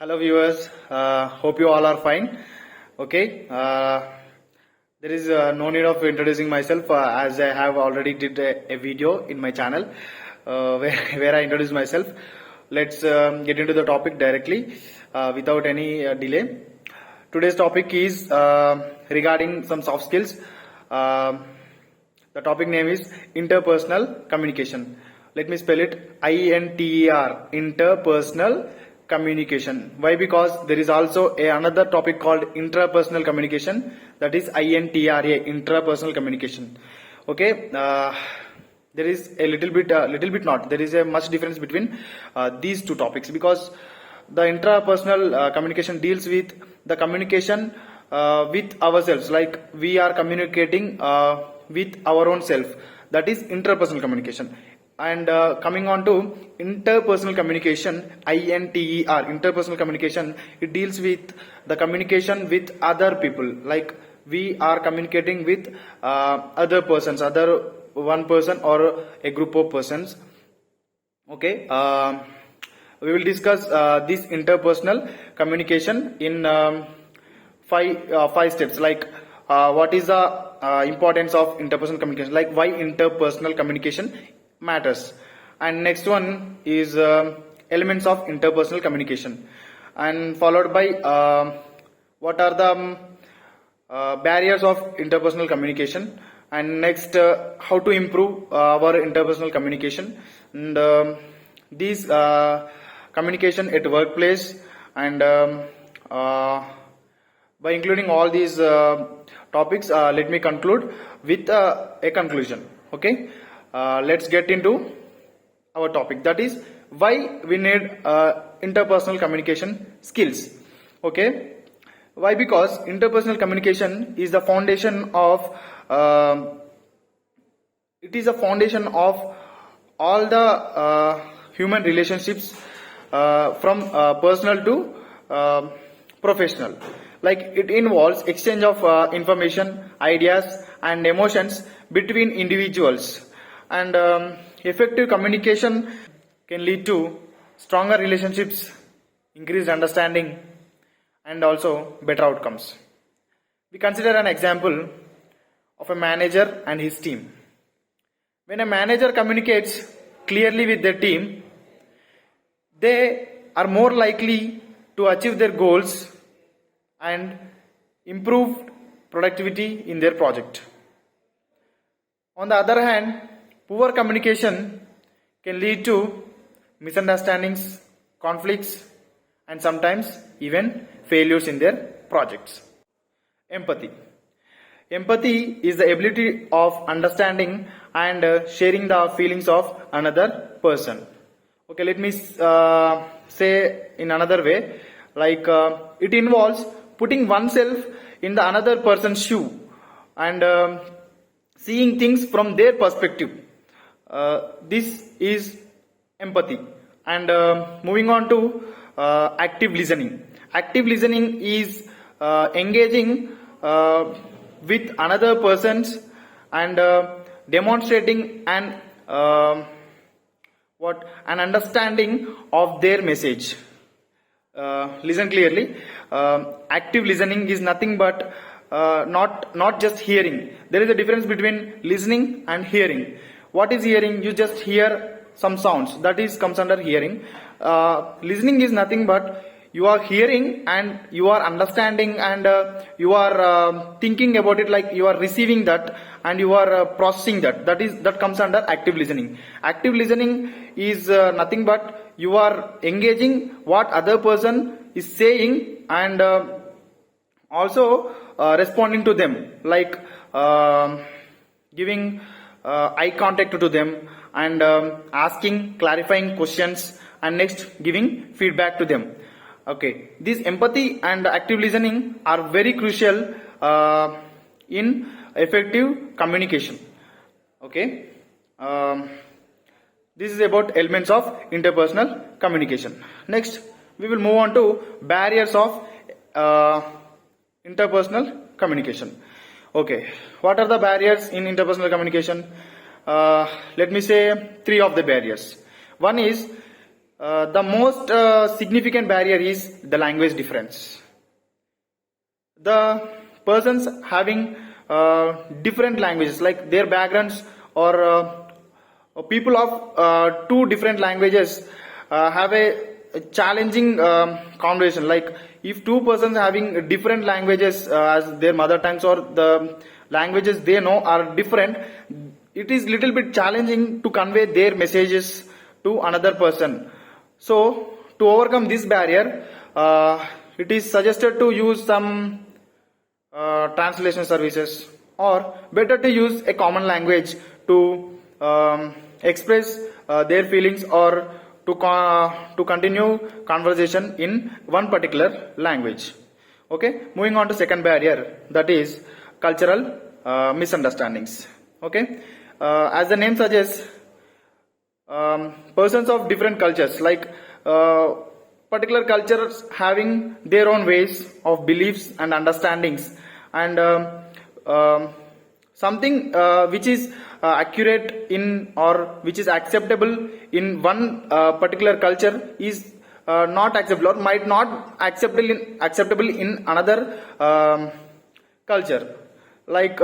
Hello viewers, hope you all are fine. Okay, there is no need of introducing myself as I have already did a video in my channel where I introduce myself. Let's get into the topic directly without any delay. Today's topic is regarding some soft skills. The topic name is interpersonal communication. Let me spell it INTER, interpersonal communication. Why? Because there is also another topic called intrapersonal communication, that is INTRA, intrapersonal communication. Okay, there is a little bit not, there is a much difference between these two topics, because the intrapersonal communication deals with the communication with ourselves, like we are communicating with our own self, that is interpersonal communication. And coming on to interpersonal communication, INTER, interpersonal communication, it deals with the communication with other people, like we are communicating with other persons, other one person or a group of persons. Okay, we will discuss this interpersonal communication in five steps, like what is the importance of interpersonal communication, like why interpersonal communication matters, and next one is elements of interpersonal communication, and followed by what are the barriers of interpersonal communication, and next how to improve our interpersonal communication, and these communication at workplace, and by including all these topics, let me conclude with a conclusion. Okay, let's get into our topic, that is why we need interpersonal communication skills. Okay, why? Because interpersonal communication is the foundation of all the human relationships, from personal to professional. Like it involves exchange of information, ideas and emotions between individuals, and effective communication can lead to stronger relationships, increased understanding, and also better outcomes. We consider an example of a manager and his team. When a manager communicates clearly with their team, they are more likely to achieve their goals and improve productivity in their project. On the other hand, poor communication can lead to misunderstandings, conflicts, and sometimes even failures in their projects. Empathy. Empathy is the ability of understanding and sharing the feelings of another person. Okay, let me say in another way, like it involves putting oneself in the another person's shoe and seeing things from their perspective. This is empathy. And moving on to active listening. Active listening is engaging with another persons and demonstrating an understanding of their message. Listen clearly. Active listening is nothing but not just hearing. There is a difference between listening and hearing. What is hearing? You just hear some sounds, that is comes under hearing. Listening is nothing but you are hearing and you are understanding, and you are thinking about it, like you are receiving that and you are processing that. That comes under active listening. Active listening is nothing but you are engaging what other person is saying, and also responding to them, like giving eye contact to them, and asking clarifying questions, and next giving feedback to them. Okay, this empathy and active listening are very crucial in effective communication. Okay, this is about elements of interpersonal communication. Next, we will move on to barriers of interpersonal communication. Okay, what are the barriers in interpersonal communication? Let me say three of the barriers. One is The most significant barrier is the language difference. The persons having different languages, like their backgrounds, or people of two different languages have a challenging conversation. Like if two persons having different languages as their mother tongues, or the languages they know are different, it is little bit challenging to convey their messages to another person. So to overcome this barrier, it is suggested to use some translation services, or better to use a common language to express their feelings, or to continue conversation in one particular language. Okay, moving on to second barrier, that is cultural misunderstandings. Okay, as the name suggests, persons of different cultures, like particular cultures having their own ways of beliefs and understandings, and something which is accurate in, or which is acceptable in one particular culture is not acceptable, or might not acceptable in another culture. Like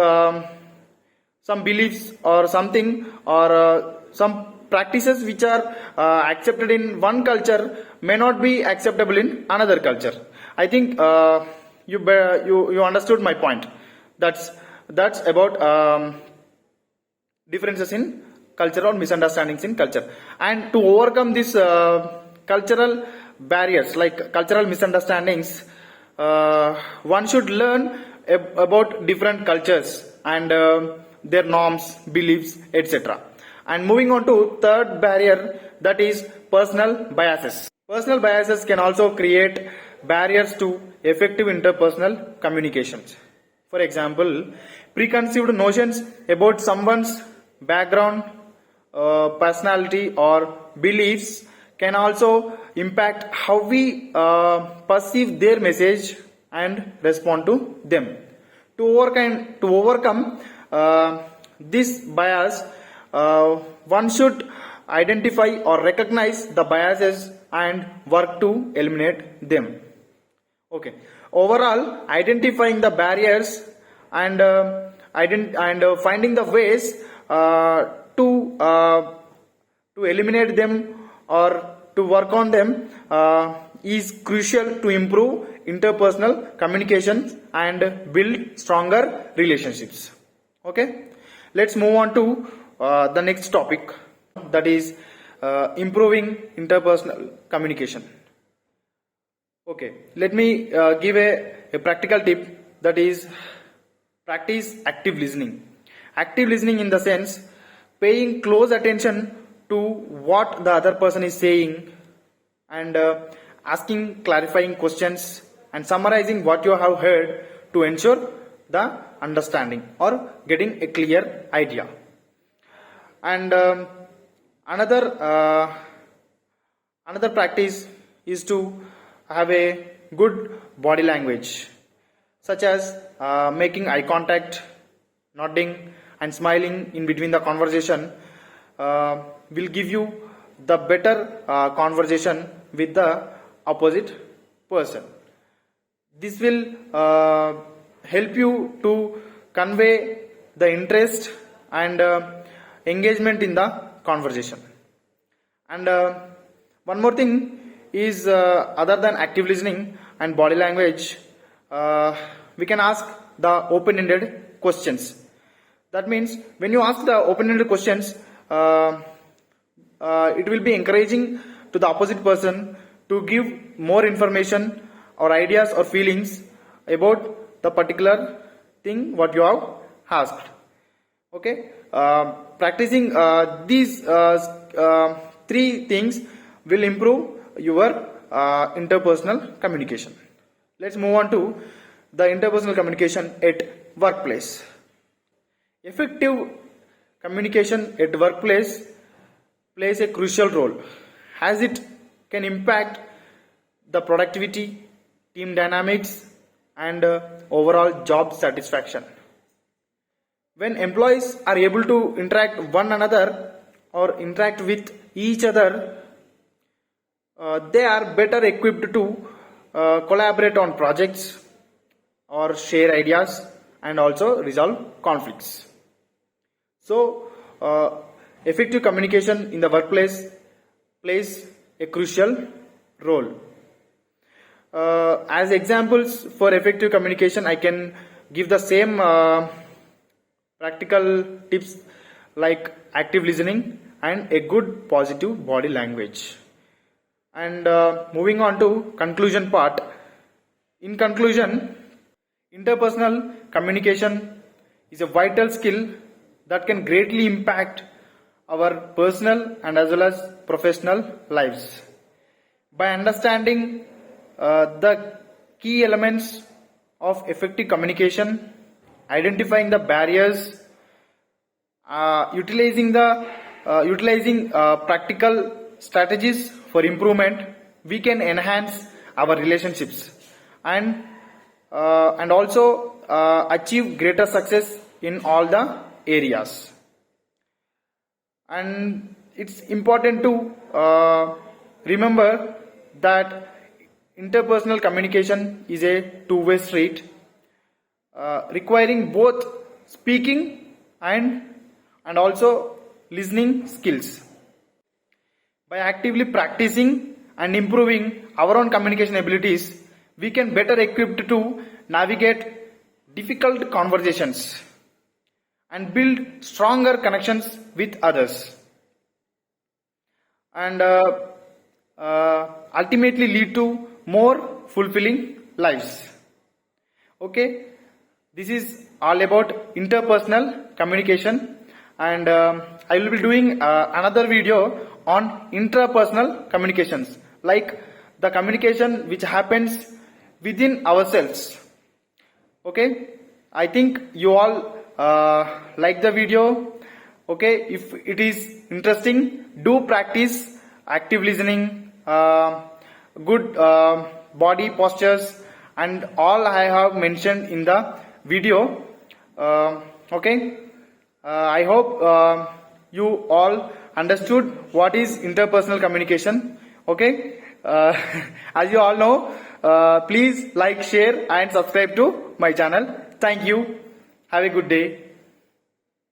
some beliefs or something, or some practices which are accepted in one culture may not be acceptable in another culture. I think you understood my point. That's about differences in culture, or misunderstandings in culture. And to overcome this cultural barriers, like cultural misunderstandings, one should learn about different cultures and their norms, beliefs, etc. And moving on to third barrier, that is personal biases. Personal biases can also create barriers to effective interpersonal communications. For example, preconceived notions about someone's background, personality, or beliefs can also impact how we perceive their message and respond to them. To overcome this bias, one should identify or recognize the biases and work to eliminate them. Okay. Overall, identifying the barriers and finding the ways to eliminate them, or to work on them, is crucial to improve interpersonal communication and build stronger relationships. Okay, let's move on to the next topic, that is improving interpersonal communication. Okay, let me give a practical tip, that is practice active listening. Active listening in the sense paying close attention to what the other person is saying, and asking clarifying questions, and summarizing what you have heard to ensure the understanding or getting a clear idea. And another practice is to have a good body language, such as making eye contact, nodding, and smiling in between the conversation will give you the better conversation with the opposite person. This will help you to convey the interest and engagement in the conversation. And one more thing is, other than active listening and body language, we can ask the open-ended questions. That means when you ask the open-ended questions, it will be encouraging to the opposite person to give more information or ideas or feelings about the particular thing what you have asked. Okay, practicing these three things will improve your interpersonal communication. Let's move on to the interpersonal communication at workplace. Effective communication at workplace plays a crucial role, as it can impact the productivity, team dynamics, and overall job satisfaction. When employees are able to interact one another or interact with each other they are better equipped to collaborate on projects or share ideas and also resolve conflicts. So, effective communication in the workplace plays a crucial role. As examples for effective communication, I can give the same practical tips like active listening and a good positive body language. And moving on to conclusion part. In conclusion, interpersonal communication is a vital skill that can greatly impact our personal and as well as professional lives. By understanding the key elements of effective communication, identifying the barriers, utilizing practical strategies for improvement, we can enhance our relationships and also achieve greater success in all the areas. And it's important to remember that interpersonal communication is a two-way street, requiring both speaking and also listening skills. By actively practicing and improving our own communication abilities, we can better equipped to navigate difficult conversations and build stronger connections with others, and ultimately lead to more fulfilling lives. Okay, this is all about interpersonal communication, and I will be doing another video on intrapersonal communications, like the communication which happens within ourselves. Okay, I think you all like the video. Okay, if it is interesting, do practice active listening, good body postures, and all I have mentioned in the video. Okay, I hope you all understood what is interpersonal communication. Okay, as you all know, please like, share and subscribe to my channel. Thank you. Have a good day.